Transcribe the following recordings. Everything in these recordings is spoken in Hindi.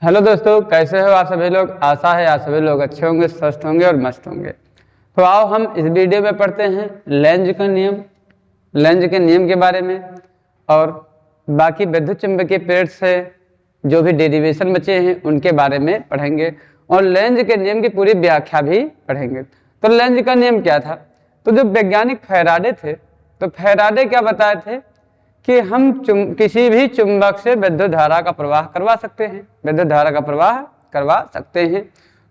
हेलो दोस्तों, कैसे हो आप सभी लोग। आशा है आप सभी लोग अच्छे होंगे, स्वस्थ होंगे और मस्त होंगे। तो आओ हम इस वीडियो में पढ़ते हैं लेंज का नियम, लेंज के नियम के बारे में और बाकी विद्युत चुंबकीय प्लेट से जो भी डेरिवेशन बचे हैं उनके बारे में पढ़ेंगे और लेंज के नियम की पूरी व्याख्या भी पढ़ेंगे। तो लेंज का नियम क्या था? तो जो वैज्ञानिक फैराडे थे, तो फैराडे क्या बताए थे कि हम किसी भी चुंबक से विद्युत धारा का प्रवाह करवा सकते हैं, विद्युत धारा का प्रवाह करवा सकते हैं।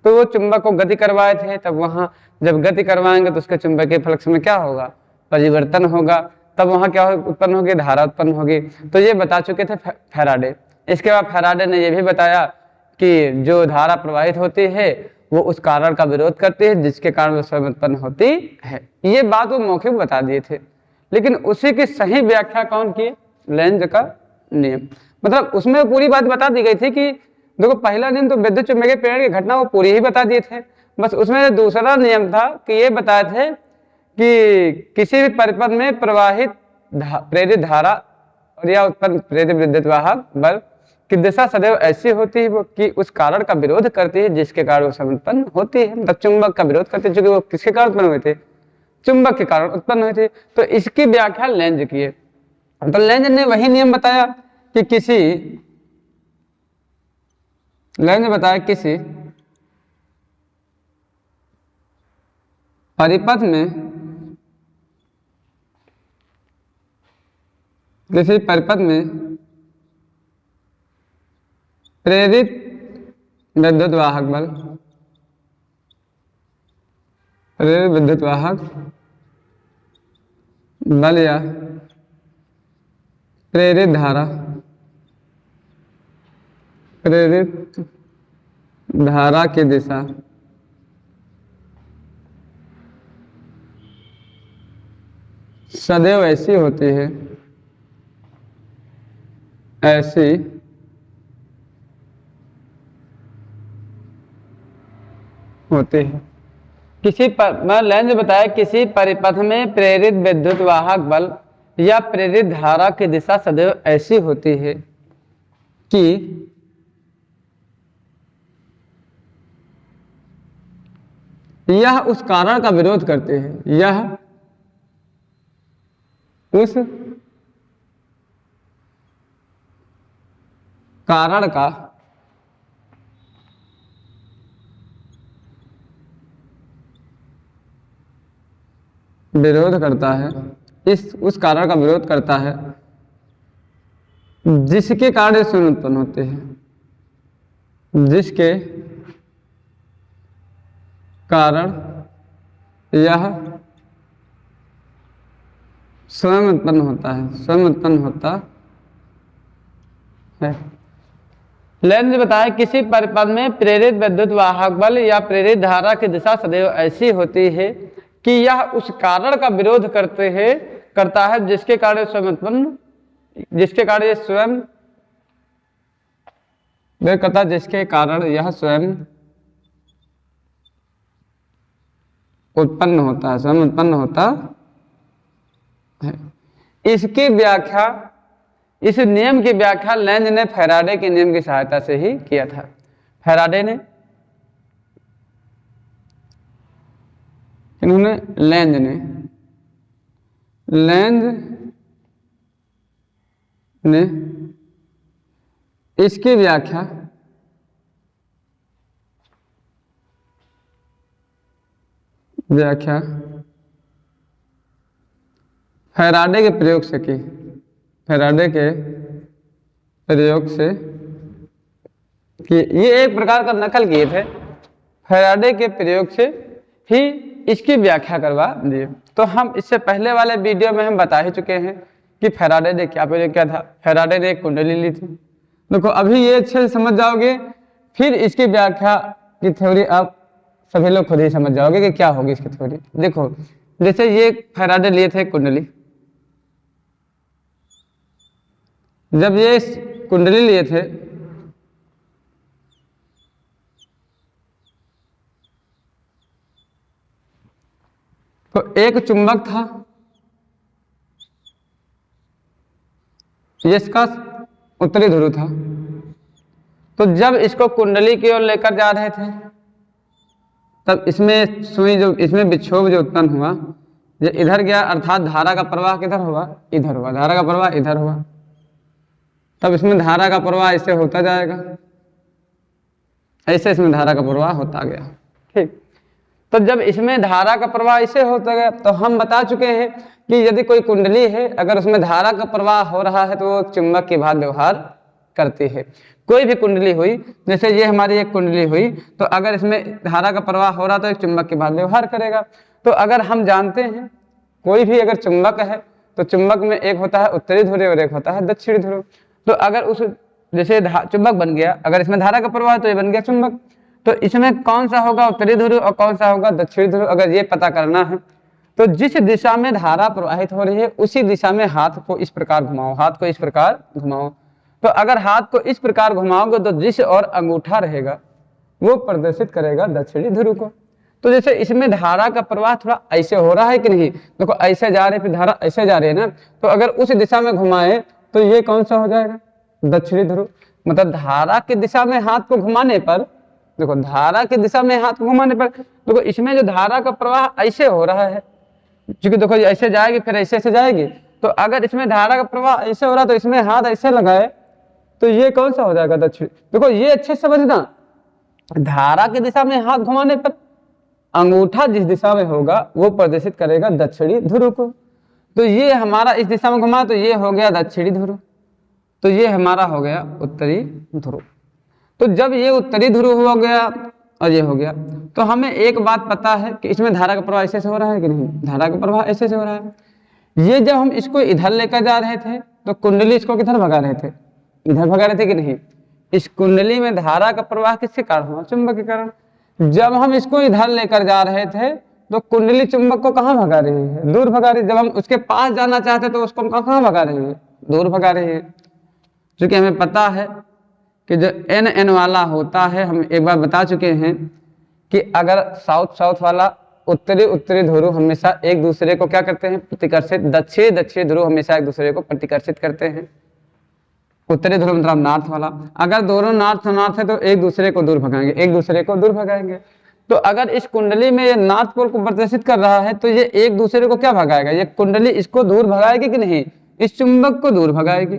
तो वो चुंबक को गति करवाए थे, तब वहाँ जब गति करवाएंगे तो उसके चुंबकीय फ्लक्स में क्या होगा, परिवर्तन होगा, तब वहाँ क्या उत्पन्न होगी, धारा उत्पन्न होगी। तो ये बता चुके थे फैराडे। इसके बाद फैराडे ने यह भी बताया कि जो धारा प्रवाहित होती है वो उस कारण का विरोध करती है जिसके कारण वो स्वयं उत्पन्न होती है। ये बात वो मौखिक बता दिए थे, लेकिन उसी की सही व्याख्या कौन की? लेंज का नियम। मतलब उसमें पूरी बात बता दी गई थी कि देखो, पहला नियम तो विद्युत चुम्बकीय प्रेरण की घटना वो पूरी ही बता दिए थे, बस उसमें दूसरा नियम था कि ये बताए थे कि किसी भी परिपथ में प्रवाहित प्रेरित धारा और या उत्पन्न प्रेरित विद्युत वाहक बल की दिशा सदैव ऐसी होती है वो कि उस कारण का विरोध करती है जिसके कारण वो सब उत्पन्न होती है। मतलब चुंबक का विरोध करते हैं, क्योंकि वो किसके कारण उत्पन्न हुए थे? चुंबक के कारण उत्पन्न हुए थे। तो इसकी व्याख्या लेंज की है। तो लेंज ने वही नियम बताया कि लेंज बताया किसी परिपथ में प्रेरित विद्युत वाहक बल, प्रेरित विद्युत वाहक बल या प्रेरित धारा की दिशा सदैव ऐसी होती है, लेंज बताया किसी परिपथ में प्रेरित विद्युत वाहक बल या प्रेरित धारा की दिशा सदैव ऐसी होती है कि यह उस कारण का विरोध करते हैं, यह उस कारण का विरोध करता है, उस कारण का विरोध करता है जिसके कारण स्वयं उत्पन्न होते हैं, जिसके कारण यह स्वयं उत्पन्न होता है। लेंज बताया किसी परिपथ में प्रेरित विद्युत वाहक बल या प्रेरित धारा की दिशा सदैव ऐसी होती है कि यह उस कारण का विरोध करता है जिसके कारण यह स्वयं उत्पन्न होता है। इसकी व्याख्या, इस नियम की व्याख्या लेंज ने फैराडे के नियम की सहायता से ही किया था। फैराडे ने, इन्होंने लेंज ने इसकी व्याख्या फैराडे के प्रयोग से की, ये एक प्रकार का नकल किए थे, फैराडे के प्रयोग से ही इसकी व्याख्या करवा दिए। तो हम इससे पहले वाले वीडियो में हम बता ही चुके हैं कि फैराडे ने क्या प्रयोग किया था। फैराडे ने एक कुंडली ली थी। देखो, अभी ये अच्छे से समझ जाओगे, फिर इसकी व्याख्या की थ्योरी आप सभी लोग खुद ही समझ जाओगे कि क्या होगी इसकी थ्योरी। देखो, जैसे ये फैराडे लिए थे कुंडली, जब ये कुंडली लिए थे तो एक चुंबक था जिसका उत्तरी ध्रुव था तो जब इसको कुंडली की ओर लेकर जा रहे थे तब इसमें सुई जो इसमें विक्षोभ जो उत्पन्न हुआ, जो इधर गया अर्थात धारा का प्रवाह किधर हुआ, इधर हुआ, धारा का प्रवाह इधर हुआ, तब इसमें धारा का प्रवाह ऐसे होता जाएगा, ऐसे इसमें धारा का प्रवाह होता गया। ठीक, तो जब इसमें धारा का प्रवाह ऐसे होता गया तो हम बता चुके हैं कि यदि कोई कुंडली है अगर उसमें धारा का प्रवाह हो रहा है तो वो चुंबक के भाग व्यवहार करती है। कोई भी कुंडली हुई, जैसे ये हमारी एक कुंडली हुई, तो अगर इसमें धारा का प्रवाह हो रहा तो एक चुंबक के भाग व्यवहार करेगा। तो अगर हम जानते हैं कोई भी अगर चुंबक है तो चुंबक में एक होता है उत्तरी ध्रुव और एक होता है दक्षिणी ध्रुव। तो अगर उस जैसे चुंबक बन गया, अगर इसमें धारा का प्रवाह तो ये बन गया चुंबक, तो इसमें कौन सा होगा उत्तरी ध्रुव और कौन सा होगा दक्षिणी ध्रुव, अगर ये पता करना है तो जिस दिशा में धारा प्रवाहित हो रही है उसी दिशा में हाथ को इस प्रकार घुमाओ, हाथ को इस प्रकार घुमाओ। तो अगर हाथ को इस प्रकार घुमाओगे तो जिस और अंगूठा रहेगा वो प्रदर्शित करेगा दक्षिणी ध्रुव को। तो जैसे इसमें धारा का प्रवाह थोड़ा ऐसे हो रहा है कि नहीं, देखो ऐसे जा रहे, फिर धारा ऐसे जा रही है ना, तो अगर उस दिशा में घुमाए तो ये कौन सा हो जाएगा, दक्षिणी ध्रुव। मतलब धारा की दिशा में हाथ को घुमाने पर, देखो धारा की दिशा में हाथ को घुमाने पर, देखो इसमें जो धारा का प्रवाह ऐसे हो रहा है, क्योंकि देखो ऐसे जाएगी फिर ऐसे जाएगी, तो अगर इसमें धारा का प्रवाह ऐसे हो रहा है तो इसमें हाथ ऐसे लगाए तो ये कौन सा हो जाएगा, दक्षिण। देखो ये अच्छे से समझना, धारा की दिशा में हाथ घुमाने पर अंगूठा जिस दिशा में होगा वो प्रदर्शित करेगा दक्षिणी ध्रुव को। तो ये हमारा इस दिशा में घुमा तो ये हो गया दक्षिणी ध्रुव, तो ये हमारा हो गया उत्तरी ध्रुव। तो जब ये उत्तरी ध्रुव हो गया और ये हो गया, तो हमें एक बात पता है कि इसमें धारा का प्रवाह ऐसे से हो रहा है कि नहीं, धारा का प्रवाह ऐसे से हो रहा है। ये जब हम इसको इधर लेकर जा रहे थे तो कुंडली इसको किधर भगा रहे थे, इधर भगा रहे थे कि नहीं। इस कुंडली में धारा का प्रवाह किसके कारण हुआ, चुंबक के कारण। जब हम इसको इधर लेकर जा रहे थे तो कुंडली चुंबक को कहाँ भगा रही है, दूर भगा रही है। जब हम उसके पास जाना चाहते तो उसको कहाँ भगा रही है, दूर भगा रही है। क्योंकि हमें पता है कि जो एन एन वाला होता है, हम एक बार बता चुके हैं कि अगर साउथ साउथ वाला उत्तरी उत्तरी ध्रुव हमेशा एक दूसरे को क्या करते हैं, प्रतिकर्षित, दक्षिण दक्षिण ध्रुव हमेशा एक दूसरे को प्रतिकर्षित करते हैं। उत्तरी ध्रुव मतलब नॉर्थ वाला, अगर दोनों नॉर्थ नॉर्थ है तो एक दूसरे को दूर भगाएंगे, एक दूसरे को दूर भगाएंगे। तो अगर इस कुंडली में ये नॉर्थ पोल को प्रदर्शित कर रहा है तो ये एक दूसरे को क्या भगाएगा, ये कुंडली इसको दूर भगाएगी कि नहीं, इस चुंबक को दूर भगाएगी।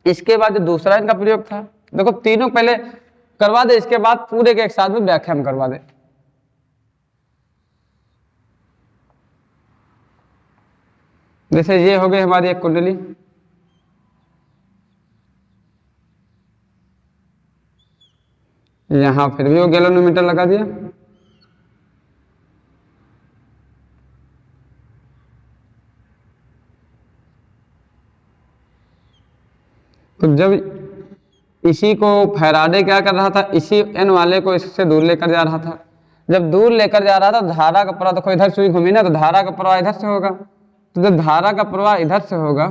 इसके बाद जो दूसरा इनका प्रयोग था, देखो तीनों पहले करवा दे, इसके बाद पूरे के एक साथ में व्याख्या हम करवा दे। जैसे ये हो गई हमारी एक कुंडली, यहां फिर भी वो गैलोनोमीटर लगा दिया, तो जब इसी को फैराडे क्या कर रहा था, इसी एन वाले को इससे दूर लेकर जा रहा था। जब दूर लेकर जा रहा था धारा का प्रवाह, देखो इधर सुई घूमी ना तो धारा का प्रवाह इधर से होगा, तो जब धारा का प्रवाह इधर से होगा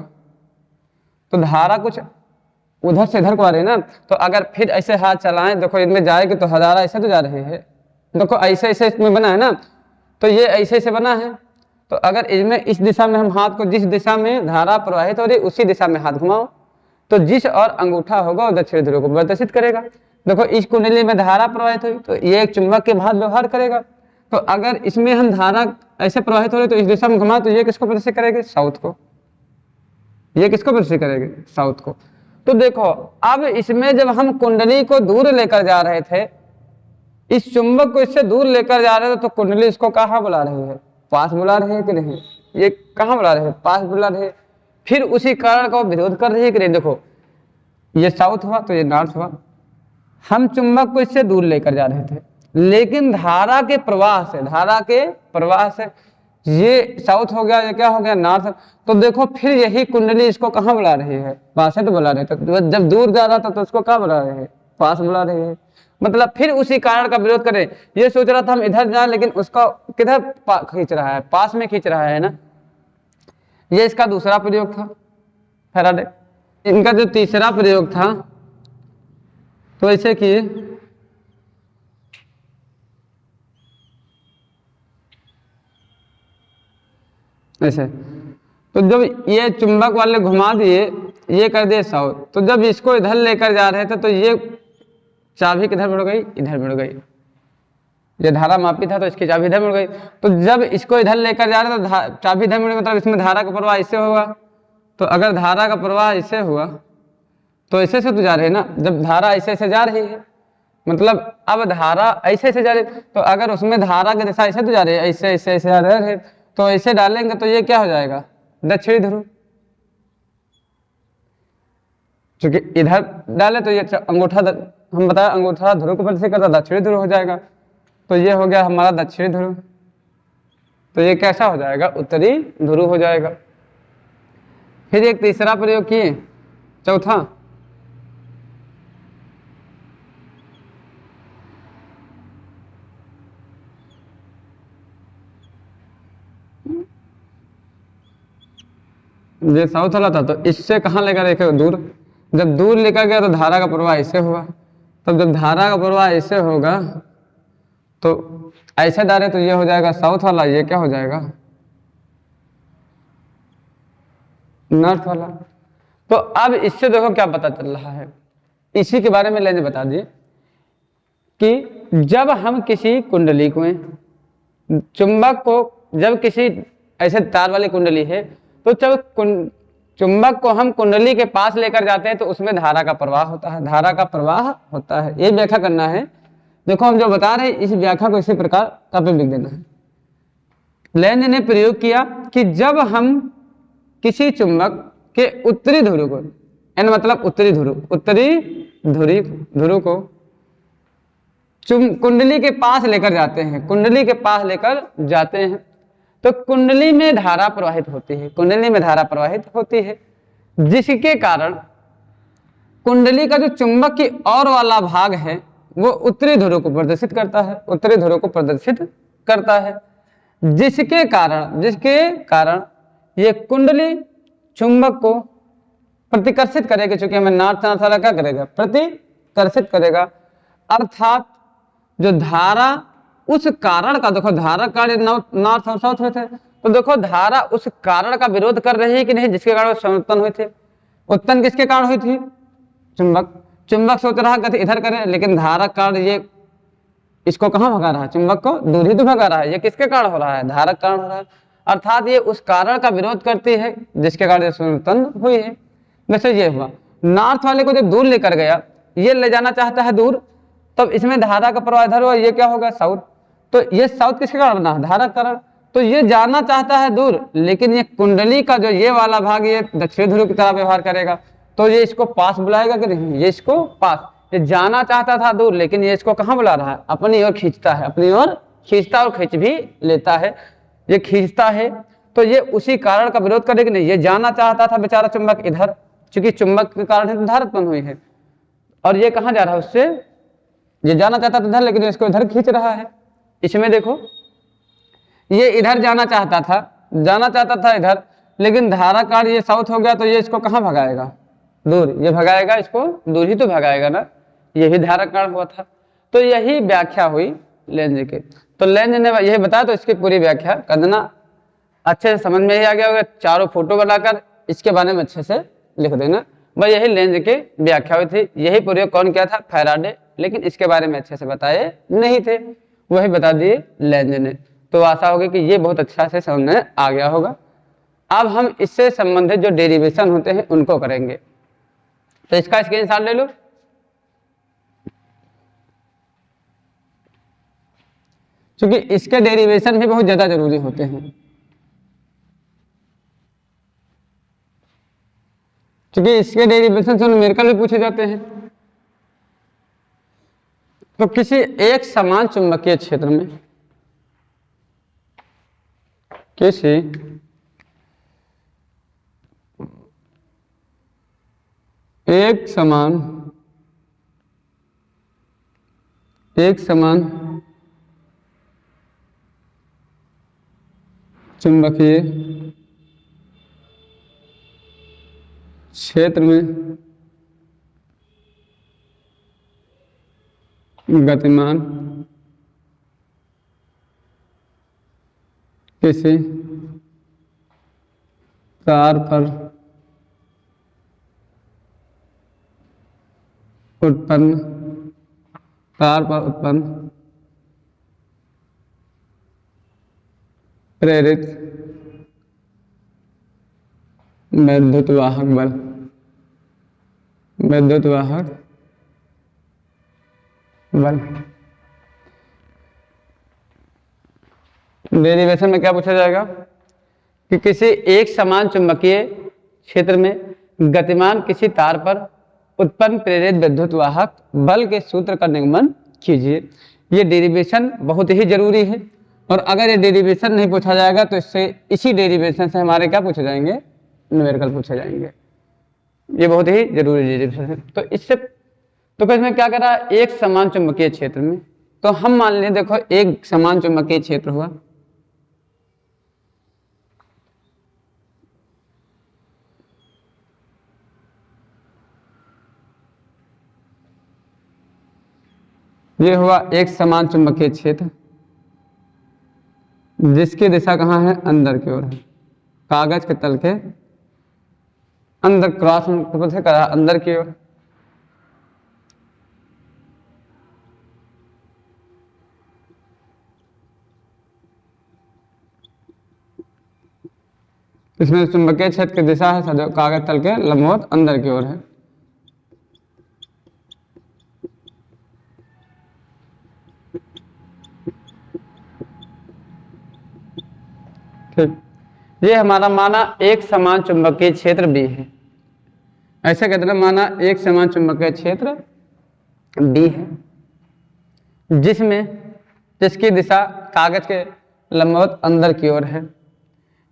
तो धारा कुछ उधर से इधर को आ रही है ना, तो अगर फिर ऐसे हाथ चलाएं, देखो इनमें जाएगी तो धारा ऐसे तो जा रही है, देखो ऐसे ऐसे इसमें बना है ना, तो ये ऐसे ऐसे बना है। तो अगर इसमें इस दिशा में हम हाथ को, जिस दिशा में धारा प्रवाहित हो रही उसी दिशा में हाथ घुमाओ तो जिस और अंगूठा होगा वो दक्षिण ध्रुव को प्रदर्शित करेगा। देखो इस कुंडली में धारा प्रवाहित हुई तो ये एक चुंबक के भाग व्यवहार करेगा। तो अगर इसमें हम धारा ऐसे प्रवाहित हो रही तो इस दिशा में घुमाओ तो ये किसको प्रदर्शित करेगी, साउथ को। ये किसको प्रदर्शित करेगी, साउथ को। तो देखो अब इसमें जब हम कुंडली को दूर लेकर जा रहे थे, इस चुंबक को इससे दूर लेकर जा रहे थे, तो कुंडली इसको कहाँ बुला रही है, पास बुला रही है कि नहीं, ये कहाँ बुला रही है, पास बुला रही है। फिर उसी कारण का विरोध कर रही है कि नहीं, देखो ये साउथ हुआ तो ये नॉर्थ हुआ। हम चुंबक को इससे दूर लेकर जा रहे थे, लेकिन धारा के प्रवाह से ये साउथ हो गया, ये क्या हो गया, नॉर्थ। तो देखो फिर यही कुंडली इसको कहाँ बुला रही है, पास है तो बुला रही है। तो जब दूर जा रहा था तो उसको कहाँ बुला रहे हैं, पास बुला रही है। मतलब फिर उसी कारण का विरोध करें। ये सोच रहा था हम इधर जाएं, लेकिन उसका किधर खींच रहा है, पास में खींच रहा है ना। ये इसका दूसरा प्रयोग था फैराडे। इनका जो तीसरा प्रयोग था तो ऐसे किए, ऐसे। तो जब ये चुंबक वाले घुमा दिए ये कर दिए साउथ, तो जब इसको इधर लेकर जा रहे थे तो ये चाबी किधर मुड़ गई, इधर मुड़ गई। ये धारा मापी था तो इसकी चाबी इधर मुड़ गई। तो जब इसको इधर लेकर जा रहे तो चाबी इधर मुड़ गई, मतलब इसमें धारा का प्रवाह इससे होगा। तो अगर धारा का प्रवाह इससे हुआ तो ऐसे से तो जा रही है ना, जब धारा ऐसे से जा रही है मतलब अब धारा ऐसे से जा रही है, तो अगर उसमें धारा की दिशा ऐसे तो जा रही है, ऐसे ऐसे ऐसे जा रहे हैं, तो ऐसे डालेंगे तो ये क्या हो जाएगा, दक्षिणी ध्रुव। क्योंकि इधर डाले तो ये अंगूठा हम बताया अंगूठा ध्रुव को प्रदर्शित करता, दक्षिणी ध्रुव हो जाएगा। तो ये हो गया हमारा दक्षिणी ध्रुव। तो ये कैसा हो जाएगा, उत्तरी ध्रुव हो जाएगा। फिर एक तीसरा प्रयोग किए, चौथा, ये साउथ वाला था, तो इससे कहाँ लेकर एक दूर, जब दूर लेकर गया तो धारा का प्रवाह इससे हुआ। तब जब धारा का प्रवाह इससे होगा तो ऐसे डाले तो ये हो जाएगा साउथ वाला, ये क्या हो जाएगा, नॉर्थ वाला। तो अब इससे देखो क्या पता चल रहा है, इसी के बारे में लेने बता दिए कि जब हम किसी कुंडली को चुंबक को, जब किसी ऐसे तार वाली कुंडली है तो जब चुंबक को हम कुंडली के पास लेकर जाते हैं तो उसमें धारा का प्रवाह होता है, धारा का प्रवाह होता है। ये व्याख्या करना है। देखो हम जो बता रहे हैं इस व्याख्या को इसी प्रकार कापी में लिख देना है। लेंज ने प्रयोग किया कि जब हम किसी चुंबक के उत्तरी ध्रुव को, यानी मतलब उत्तरी ध्रुव, उत्तरी ध्रुव को कुंडली के पास लेकर जाते हैं, कुंडली के पास लेकर जाते हैं तो कुंडली में धारा प्रवाहित होती है, कुंडली में धारा प्रवाहित होती है, जिसके कारण कुंडली का जो चुंबक की ओर वाला भाग है वो उत्तरी ध्रुव को प्रदर्शित करता है, उत्तरी ध्रुव को प्रदर्शित करता है, जिसके कारण ये कुंडली चुंबक को प्रतिकर्षित करेगी। चूंकि हमें नॉर्थ वाला क्या करेगा, प्रतिकर्षित करेगा। अर्थात जो धारा उस कारण का, देखो धारा कारण नॉर्थ और साउथ में थे, तो देखो धारा उस कारण का विरोध कर रही है कि नहीं, जिसके कारण वो उत्पन्न हुए थे। उत्पन्न किसके कारण हुई थी, चुंबक सोच रहा गति इधर करे, लेकिन धारा कारण ये इसको कहाँ भगा रहा है, चुंबक को दूर ही तो भगा रहा है। ये किसके कारण हो रहा है, धारा के कारण हो रहा है। अर्थात ये उस कारण का विरोध करती है जिसके कारण उत्पन्न हुई है। वैसे ये हुआ, नॉर्थ वाले को जब दूर लेकर गया, ये ले जाना चाहता है दूर, तब इसमें धारा का प्रवाह इधर हुआ, ये क्या होगा, साउथ। तो ये साउथ किसके कारण बना, धारा कारण। तो ये जाना चाहता है दूर, लेकिन ये कुंडली का जो ये वाला भाग ये दक्षिण ध्रुव की तरह व्यवहार करेगा, तो ये इसको पास बुलाएगा कि नहीं, ये इसको पास। ये जाना चाहता था दूर, लेकिन ये इसको कहाँ बुला रहा है, अपनी ओर खींचता है, अपनी ओर खींचता और खींच भी लेता है। ये खींचता है तो ये उसी कारण का विरोध करेगा नहीं। ये जाना चाहता था बेचारा चुंबक इधर, क्योंकि चुंबक के कारण ही धारा उत्पन्न हुई है, और ये कहाँ जा रहा है उससे, ये जाना चाहता था इधर, लेकिन इसको इधर खींच रहा है। इसमें देखो ये इधर जाना चाहता था इधर, लेकिन धारा कारण ये साउथ हो गया, तो ये इसको कहाँ भगाएगा, दूर। ये भगाएगा, इसको दूर ही तो भगाएगा ना, ये भी धारा कारण हुआ था। तो यही व्याख्या हुई लेंज के। तो लेंज ने यही बताया, तो इसकी पूरी व्याख्या कर देना, अच्छे से समझ में ही आ गया होगा। चारों फोटो बनाकर इसके बारे में अच्छे से लिख देना। भाई यही लेंज की व्याख्या हुई थी। यही प्रयोग कौन किया था, फैराडे, लेकिन इसके बारे में अच्छे से बताए नहीं थे, वही बता दिए लेंज ने। तो आशा होगी कि ये बहुत अच्छा से समझ में आ गया होगा। अब हम इससे संबंधित जो डेरिवेशन होते हैं उनको करेंगे, तो इसका स्क्रीनशॉट ले लो। क्योंकि इसके डेरिवेशन भी बहुत ज्यादा जरूरी होते हैं, क्योंकि इसके डेरिवेशन से न्यूमेरिकल भी पूछे जाते हैं। तो किसी एक समान चुंबकीय क्षेत्र में, किसी एक समान चुंबकीय क्षेत्र में गतिमान किसी तार पर उत्पन्न तार पर उत्पन्न प्रेरित विद्युत वाहक बल, विद्युत वाहक बल। डेरिवेशन में क्या पूछा जाएगा कि किसी एक समान चुंबकीय क्षेत्र में गतिमान किसी तार पर उत्पन्न प्रेरित विद्युत वाहक बल के सूत्र का निगमन कीजिए। ये डेरिवेशन बहुत ही जरूरी है, और अगर ये डेरिवेशन नहीं पूछा जाएगा तो इससे इसी डेरिवेशन से हमारे क्या पूछे जाएंगे, न्यूमेरिकल पूछे जाएंगे। ये बहुत ही जरूरी डेरिवेशन है। तो इससे तो इसमें क्या करा, एक समान चुंबकीय क्षेत्र में, तो हम मान लें देखो एक समान चुंबकीय क्षेत्र हुआ, ये हुआ एक समान चुंबकीय क्षेत्र जिसकी दिशा कहाँ है, अंदर की ओर है, कागज के तल के अंदर क्रॉस से करा अंदर की ओर। इसमें चुंबकीय क्षेत्र की दिशा है जो कागज तल के लंबवत अंदर की ओर है। ठीक, ये हमारा माना एक समान चुंबकीय क्षेत्र B है। ऐसे कहते हैं माना एक समान चुंबकीय क्षेत्र B है जिसकी दिशा कागज के लंबवत अंदर की ओर है,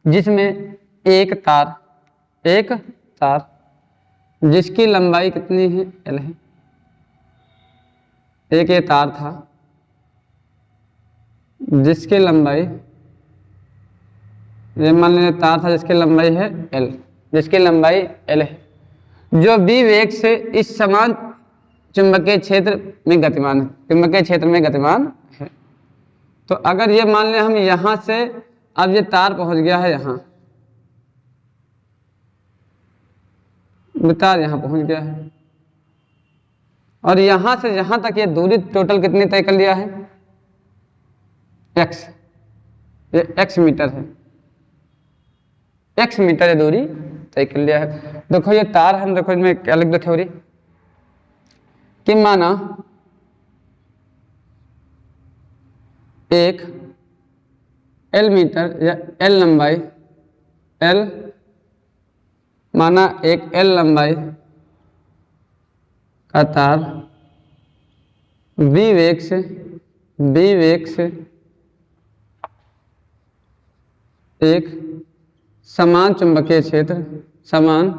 जिसमें एक तार जिसकी लंबाई कितनी है, L है। एक ये तार था जिसकी लंबाई, ये मान लीजिए तार था जिसकी लंबाई है L, जिसकी लंबाई L है, जो B वेग से इस समान चुंबकीय क्षेत्र में गतिमान है, चुंबकीय क्षेत्र में गतिमान है। तो अगर ये मान लें हम यहां से, अब ये तार पहुंच गया है यहां, तार यहां पहुंच गया है, और यहां से यहां तक ये दूरी टोटल कितनी तय कर लिया है, x, ये x मीटर है, x मीटर ये दूरी तय कर लिया है। देखो ये तार हम देखो इसमें क्या लिख दो थ्योरी कि माना एक L मीटर या L लंबाई, L माना एक L लंबाई का तार B वेग से एक समान चुंबकीय क्षेत्र, समान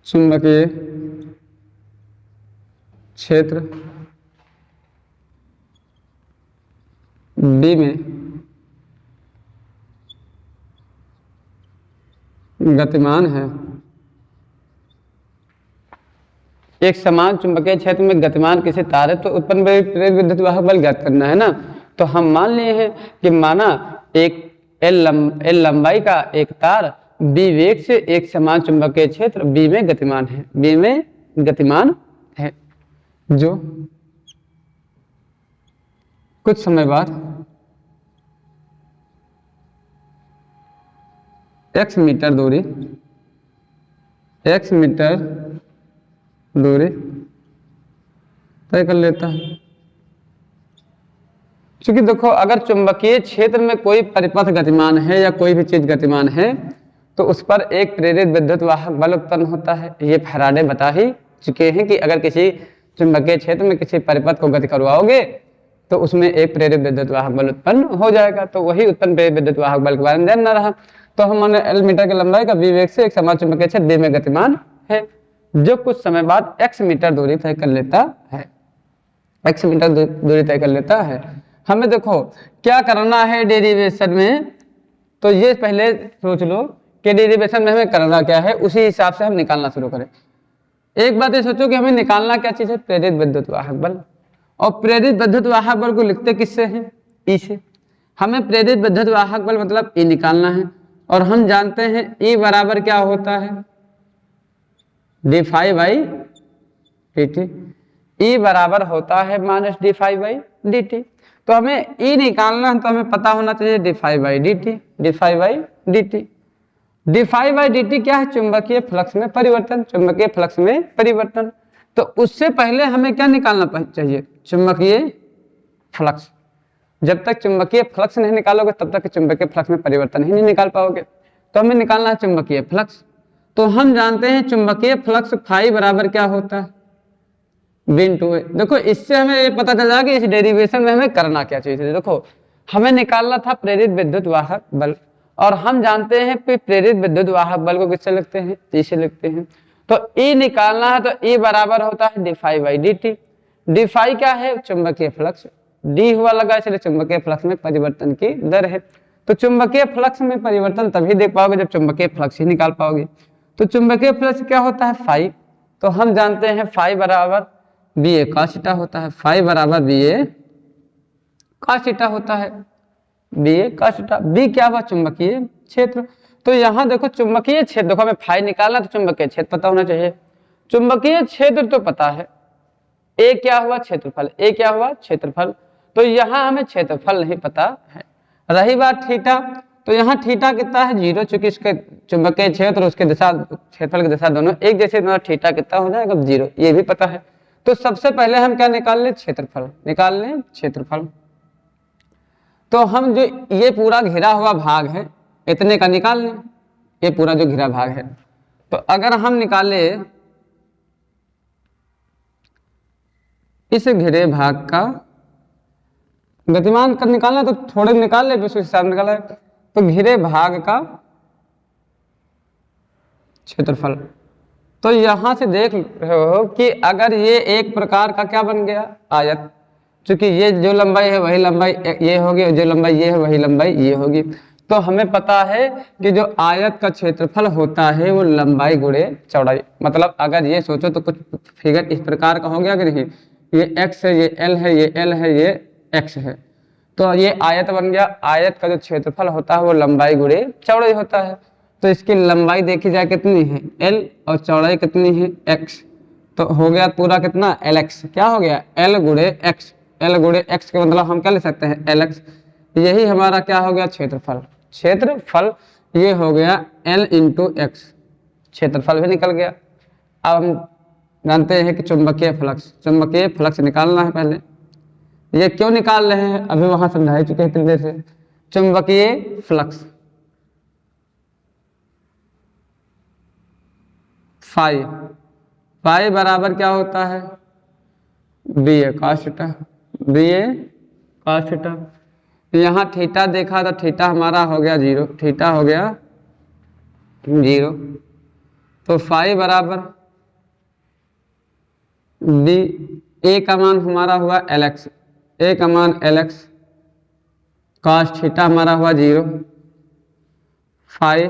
चुंबकीय क्षेत्र B में गतिमान है। एक समान चुंबकीय क्षेत्र में गतिमान किसी तार है तो उत्पन्न प्रेरित विद्युत वाहक बल ज्ञात करना है ना। तो हम मान लिए हैं कि माना एक L लंबाई का एक तार B वेग से एक समान चुंबकीय क्षेत्र B में गतिमान है, जो कुछ समय बाद x मीटर दूरी तय कर लेता है। क्योंकि देखो अगर चुंबकीय क्षेत्र में कोई परिपथ गतिमान है या कोई भी चीज गतिमान है तो उस पर एक प्रेरित विद्युत वाहक बल उत्पन्न होता है। ये फैराडे बता ही चुके हैं कि अगर किसी चुंबकीय क्षेत्र में किसी परिपथ को गति करवाओगे तो उसमें एक प्रेरित विद्युत वाहक बल उत्पन्न हो जाएगा। तो वही उत्पन्न प्रेरित विद्युत वाहक बल के बारे में जानना रहा। तो हम माने L मीटर की लंबाई का B वेग से एक समान चुंबकीय क्षेत्र B में गतिमान है, जो कुछ समय बाद x मीटर दूरी तय कर लेता है। x मीटर दूरी तय कर लेता है। हमें देखो क्या करना है डेरिवेशन में, तो ये पहले सोच लो कि डेरिवेशन में हमें करना क्या है, उसी हिसाब से हम निकालना शुरू करें। एक बात ये सोचो कि हमें निकालना क्या चीज है, प्रेरित विद्युत वाहक बल। और प्रेरित विद्युत वाहक बल को लिखते किससे हैं, E से। हमें प्रेरित विद्युत वाहक बल मतलब E निकालना है और हम जानते हैं E बराबर क्या होता है, D phi by D T. E बराबर होता है minus D phi by D T. तो हमें E निकालना है तो हमें पता होना चाहिए D phi by D T, D phi by D T. D phi by D T क्या है, चुंबकीय फ्लक्स में परिवर्तन, चुंबकीय फ्लक्स में परिवर्तन। तो उससे पहले हमें क्या निकालना चाहिए, चुंबकीय फ्लक्स। जब तक चुंबकीय फ्लक्स नहीं निकालोगे तब तक चुंबकीय फ्लक्स में परिवर्तन ही नहीं निकाल पाओगे। तो हमें निकालना है चुंबकीय फ्लक्स। तो हम जानते हैं चुंबकीय फ्लक्स फाई बराबर क्या होता है, बी इंटू ए। देखो इससे हमें ये पता चल जाएगा कि इस डेरिवेशन में हमें करना क्या चाहिए। देखो हमें निकालना था प्रेरित विद्युत वाहक बल, और हम जानते हैं कि प्रेरित विद्युत वाहक बल को किससे लिखते हैं, टी से लिखते हैं। तो E निकालना है तो E बराबर होता है D phi by D T. D phi क्या है, चुंबकीय फ्लक्स, डी हुआ लगा इसलिए चुंबकीय फ्लक्स में परिवर्तन की दर है। तो चुंबकीय फ्लक्स में परिवर्तन तभी देख पाओगे जब चुंबकीय फ्लक्स ही निकाल पाओगे। तो चुंबकीय फ्लक्स क्या होता है, फाई। तो हम जानते हैं फाई बराबर बी ए कॉस थीटा होता है, फाई बराबर बी ए कॉस थीटा होता है, बी ए कॉस थीटा। बी क्या हुआ, चुंबकीय क्षेत्र। तो यहाँ देखो चुंबकीय क्षेत्र, देखो हमें फाई निकालना तो चुंबकीय क्षेत्र पता होना चाहिए। चुंबकीय क्षेत्र तो पता है, ए क्या हुआ, क्षेत्रफल, ए क्या हुआ, क्षेत्रफल। तो यहाँ हमें क्षेत्रफल नहीं पता है। रही बात थीटा, तो यहाँ थीटा कितना है, 0, चूंकि इसके चुंबकीय क्षेत्र और उसके दिशा, क्षेत्रफल की दिशा दोनों एक जैसे, थीटा कितना हो जाएगा 0, ये भी पता है। तो सबसे पहले हम क्या निकाल लें, क्षेत्रफल निकाल लें, क्षेत्रफल। तो हम जो ये पूरा घिरा हुआ भाग है इतने का निकाल लें, ये पूरा जो घिरा भाग है। तो अगर हम निकाले इस घिरे भाग का गतिमान कर निकालना तो थोड़े निकाल ले, उस हिसाब निकाला। तो घिरे भाग का क्षेत्रफल, तो यहां से देख रहे हो कि अगर ये एक प्रकार का क्या बन गया, आयत। चूंकि ये जो लंबाई है वही लंबाई ये होगी, जो लंबाई ये है वही लंबाई ये होगी। तो हमें पता है कि जो आयत का क्षेत्रफल होता है वो लंबाई गुणे चौड़ाई। मतलब अगर ये सोचो तो कुछ फिगर इस प्रकार का हो गया कि नहीं, ये x है, ये l है, ये l है, ये x है। तो ये आयत बन गया। आयत का जो क्षेत्रफल होता है वो लंबाई गुणे चौड़ाई होता है। तो इसकी लंबाई देखी जाए कितनी है, l, और चौड़ाई कितनी है, x। तो हो गया पूरा कितना, lx। क्या हो गया, l गुणे x। l गुणे x के मतलब हम क्या ले सकते हैं, lx। यही हमारा क्या हो गया, क्षेत्रफल। क्षेत्रफल ये हो गया l इंटू एक्स, क्षेत्रफल भी निकल गया। अब हम जानते हैं कि चुंबकीय फ्लक्स, चुंबकीय फ्लक्स निकालना है पहले। ये क्यों निकाल रहे हैं, अभी वहां समझा ही चुके हैं तरीके से। चुंबकीय फ्लक्स फाई, फाई बराबर क्या होता है, बी ए कॉस थीटा, बी ए कॉस थीटा। यहाँ थीटा देखा तो थीटा हमारा हो गया 0, थीटा हो गया 0। तो फाई बराबर बी, ए का मान हमारा हुआ lx, ए का मान lx, कॉस थीटा हमारा हुआ 0, phi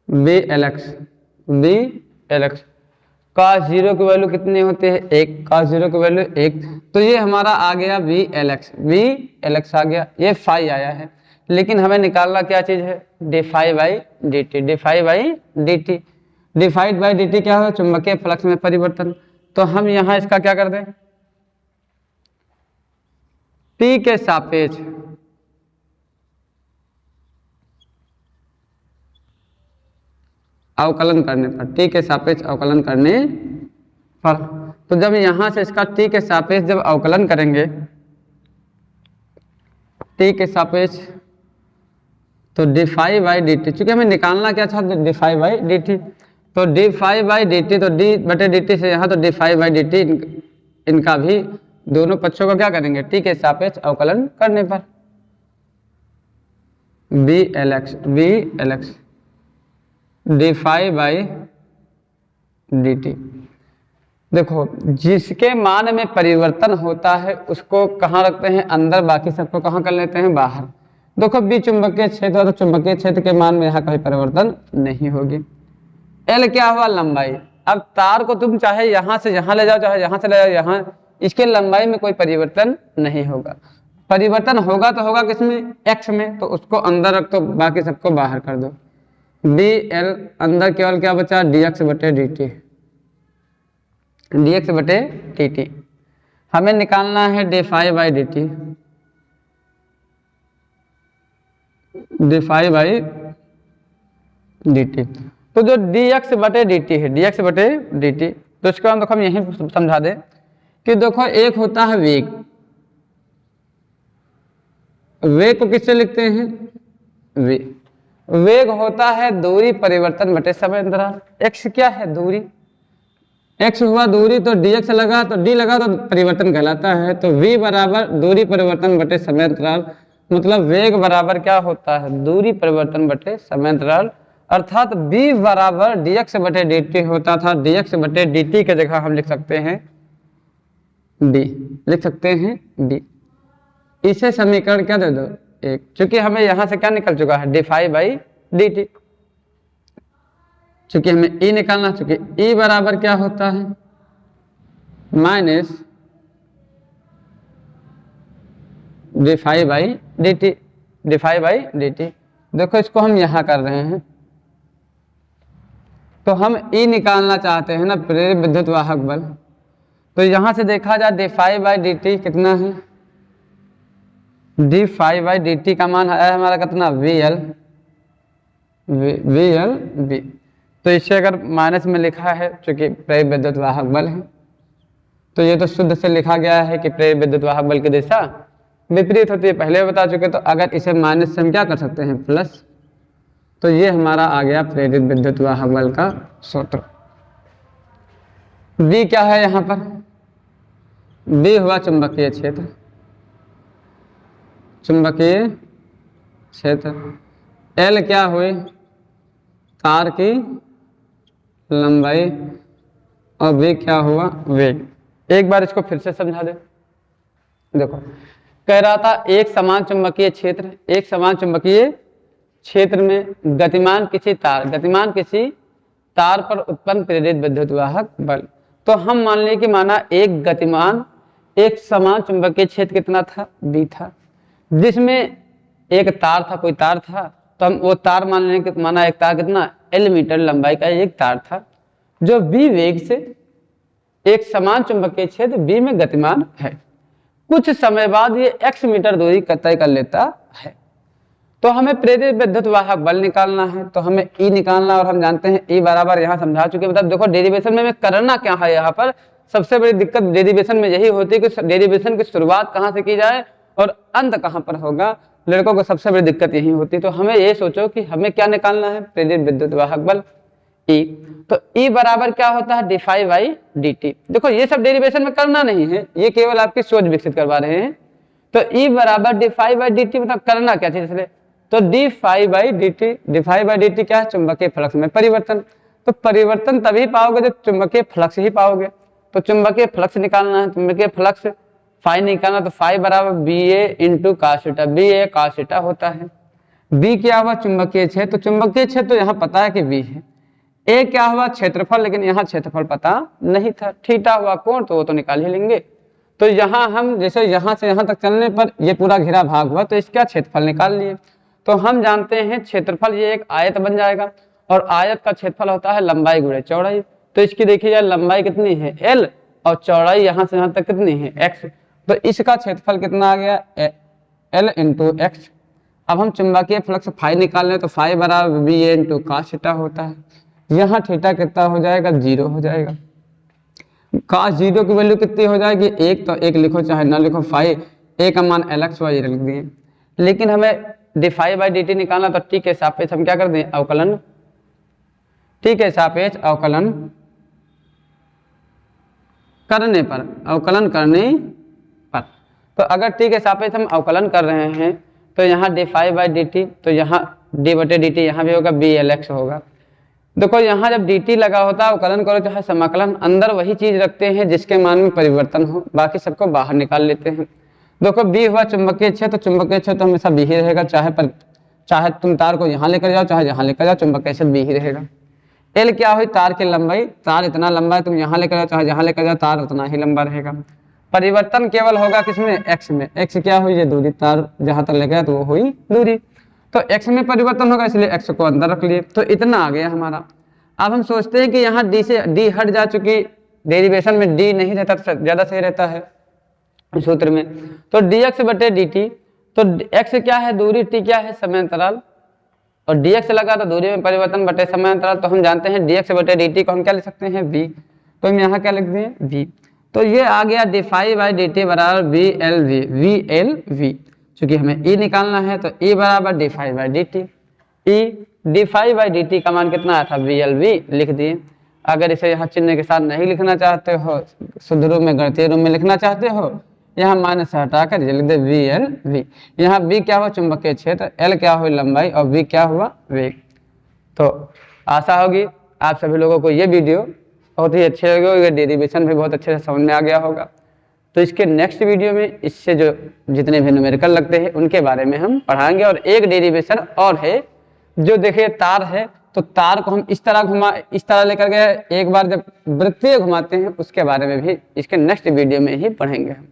B lx, B lx। Cos 0 की वैल्यू कितनी होती है, 1, कॉस 0 की वैल्यू 1। तो ये हमारा आ गया बी lx, बी lx आ गया, ये फाई आया है। लेकिन हमें निकालना क्या चीज है, D phi by D T, D phi by D T. डिफाइड बाई डी टी क्या है, चुंबकीय फ्लक्स में परिवर्तन। तो हम यहाँ इसका क्या कर दें, टी के सापेक्ष अवकलन करने पर, टी के सापेक्ष अवकलन करने पर। तो जब यहां से इसका टी के सापेक्ष जब अवकलन करेंगे, टी के सापेक्ष, तो d phi by D t, चूंकि हमें निकालना क्या था, d phi by D T. तो d phi by D T, तो डी बटे डी टी से यहाँ तो d phi by D t, इनका भी दोनों पक्षों का क्या करेंगे, टी के सापेक्ष अवकलन करने पर। B L X, B L X D phi by D T. देखो जिसके मान में परिवर्तन होता है उसको कहाँ रखते हैं, अंदर, बाकी सबको कहाँ कर लेते हैं, बाहर। देखो बी चुंबकीय क्षेत्र, तो चुंबकीय क्षेत्र के मान में यहाँ कोई परिवर्तन नहीं होगी। एल क्या हुआ, लंबाई। अब तार को तुम चाहे यहाँ से यहाँ ले जाओ, चाहे यहाँ से ले जाओ यहाँ, इसके लंबाई में कोई परिवर्तन नहीं होगा। परिवर्तन होगा तो होगा किसमें, एक्स में, तो उसको अंदर रख दो, बाकी सबको बाहर कर दो। डी एल अंदर केवल क्या बचा, dx बटे dt, dx बटे dt। हमें निकालना है d5 by dt, d5 by dt। तो जो dx बटे dt है, dx बटे dt, तो इसको हम देखो हम यहीं समझा दें कि देखो एक होता है वेग, वेग को किससे लिखते हैं, वेग होता है दूरी परिवर्तन बटे समय अंतराल। x क्या है, दूरी, x हुआ दूरी, तो dx लगा तो d लगा तो परिवर्तन कहलाता है। तो v बराबर दूरी परिवर्तन बटे समय अंतराल, मतलब वेग बराबर क्या होता है, दूरी परिवर्तन बटे समय अंतराल, अर्थात v बराबर dx बटे dt होता था। dx बटे dt के जगह हम लिख सकते हैं d, लिख सकते हैं d। इसे समीकरण क्या दे दो, एक, क्योंकि हमें यहां से क्या निकल चुका है, d5 बाई dt, चूंकि हमें e निकालना, चूंकि e बराबर क्या होता है, minus d5 by dt, d5 by dt। देखो इसको हम यहां कर रहे हैं, तो हम e निकालना चाहते हैं ना, प्रेरित विद्युत वाहक बल। तो यहां से देखा जाए d5 बाई dt कितना है, d5 बाई dt का मान है हमारा कितना, VL B। तो इसे अगर माइनस में लिखा है, चूंकि प्रेरित विद्युत वाहक बल है, तो ये तो शुद्ध से लिखा गया है कि प्रेरित विद्युत वाहक बल की दिशा विपरीत होती है, पहले बता चुके। तो अगर इसे माइनस से हम क्या कर सकते हैं, प्लस, तो ये हमारा आ गया प्रेरित विद्युत वाहक बल का सूत्र। V क्या है यहाँ पर, V हुआ चुंबकीय क्षेत्र, चुंबकीय क्षेत्र। L क्या हुई, तार की लंबाई, और V क्या हुआ, वेग। एक बार इसको फिर से समझा दे। देखो कह रहा था एक समान चुंबकीय क्षेत्र, एक समान चुंबकीय क्षेत्र में गतिमान किसी तार पर उत्पन्न प्रेरित विद्युत वाहक बल। तो हम मान लें कि माना एक गतिमान एक समान चुंबकीय क्षेत्र कितना था, B था, जिसमें एक तार था, कोई तार था, तो हम वो तार मान लें कि माना एक तार कितना L मीटर लंबाई का एक तार था, जो V वेग से एक समान चुंबकीय क्षेत्र B में गतिमान है। कुछ समय बाद ये x मीटर दूरी तय कर लेता है। तो हमें प्रेरित विद्युत वाहक बल निकालना है, तो हमें E निकालना, और हम जानते हैं E बराबर यहाँ समझा चुके। मतलब देखो डेरिवेशन में करना क्या है, यहाँ पर सबसे बड़ी दिक्कत डेरिवेशन में यही होती है कि डेरिवेशन की शुरुआत कहाँ से की जाए और अंत कहाँ पर होगा। लड़कों को सबसे बड़ी दिक्कत यही होती है। तो हमें ये सोचो कि हमें क्या निकालना है, प्रेरित विद्युत वाहक बल E। तो E बराबर क्या होता है, d5 बाई dt। देखो ये सब डेरिवेशन में करना नहीं है, ये केवल आपकी सोच विकसित करवा रहे हैं। तो E बराबर d5 बाई dt, मतलब करना क्या चीज, इसलिए तो d5 बाई dt क्या है, चुंबकीय फ्लक्स में परिवर्तन। तो परिवर्तन तभी पाओगे जब चुंबकीय फ्लक्स ही पाओगे। तो चुंबकीय फ्लक्स निकालना है, चुंबकीय फ्लक्स फाई निकालना, तो फाई बराबर BA into cos theta, BA cos theta होता है। B क्या हुआ, चुंबकीय क्षेत्र, तो चुंबकीय क्षेत्र तो यहाँ पता है कि B है। A क्या हुआ, क्षेत्रफल, लेकिन यहाँ क्षेत्रफल पता नहीं था। थीटा हुआ कोण, तो वो तो निकाल ही लेंगे। तो यहाँ हम जैसे यहाँ से यहाँ तक चलने पर ये पूरा घिरा भाग हुआ, तो इसका क्षेत्रफल निकाल लिए। तो हम जानते हैं क्षेत्रफल ये एक आयत बन जाएगा, और आयत का क्षेत्रफल होता है लंबाई गुणे चौड़ाई। तो इसकी देखिए जाए लंबाई कितनी है L, और चौड़ाई यहाँ से यहाँ तक कितनी है x। तो इसका क्षेत्रफल कितना आ गया, L इंटू एक्स। अब हम चुंबकीय फ्लक्स फाई निकाल लें, तो फाई बराबर BA इंटू cos थीटा होता है। यहाँ थीटा कितना हो जाएगा, 0 हो जाएगा। cos 0 की वैल्यू कितनी हो जाएगी, 1, तो 1 लिखो चाहे ना लिखो, फाई A का मान LX लिख दिए। लेकिन हमें d5 बाई dt निकालना, तो t के सापेक्ष हम क्या कर दें, अवकलन, t के सापेक्ष अवकलन करने पर, अवकलन करने पर। तो अगर t के सापेक्ष हम अवकलन कर रहे हैं, तो यहाँ d5 बाई dt, तो यहाँ d बटे dt यहाँ भी होगा, BLX होगा। देखो यहाँ जब dt लगा होता है, अवकलन करो चाहे समाकलन, अंदर वही चीज रखते हैं जिसके मान में परिवर्तन हो, बाकी सबको बाहर निकाल लेते हैं। देखो B हुआ चुंबकीय क्षेत्र, तो चुंबकीय क्षेत्र हमेशा B ही रहेगा, चाहे तुम तार को यहाँ लेकर जाओ चाहे जहाँ लेकर जाओ, चुंबकीय क्षेत्र B ही रहेगा। L क्या हुई, तार की लंबाई, तार इतना लंबा है, तुम यहाँ लेकर जाओ चाहे जहाँ लेकर जाओ, तार उतना ही लंबा रहेगा। परिवर्तन केवल होगा किसमें, एक्स में। एक्स क्या हुई, ये दूरी, तार जहां तक लेके तो वो हुई दूरी, तो एक्स में परिवर्तन होगा, इसलिए एक्स को अंदर रख लिए, तो इतना आ गया हमारा। अब हम सोचते हैं कि यहाँ डी से डी हट जा चुकी, डेरिवेशन में डी नहीं रहता तो ज्यादा सही रहता है सूत्र में, तो dx बटे dt, तो x क्या है दूरी, t क्या है समय अंतराल, और dx लगा तो दूरी में परिवर्तन बटे समय अंतराल, तो हम जानते हैं dx बटे dt को हम क्या लिख सकते हैं v, तो हम यहाँ क्या लिख दें v, तो ये आ गया d बाई dt बराबर VLV, चूंकि हमें e निकालना है तो e बराबर d by dt, d by dt का मान कितना आया था VLV, लिख दिए। अगर इसे यहाँ चिन्ह के साथ नहीं लिखना चाहते हो, शुद्ध रूप में गणितीय रूप में लिखना चाहते हो, यहाँ माइनस से हटाकर ये लिख दे VLV। यहाँ V क्या हुआ चुंबकीय क्षेत्र, L क्या हुई लंबाई, और V क्या हुआ वेग। तो आशा होगी आप सभी लोगों को ये वीडियो बहुत ही अच्छे लगे होगा, डेरिवेशन भी बहुत अच्छे से समझ में आ गया होगा। तो इसके नेक्स्ट वीडियो में इससे जो जितने भी न्यूमेरिकल लगते हैं उनके बारे में हम पढ़ाएंगे। और एक डेरिवेशन और है, जो देखिए तार है, तो तार को हम इस तरह लेकर गए, एक बार जब वृत्तीय घुमाते हैं उसके बारे में भी इसके नेक्स्ट वीडियो में ही पढ़ेंगे हम।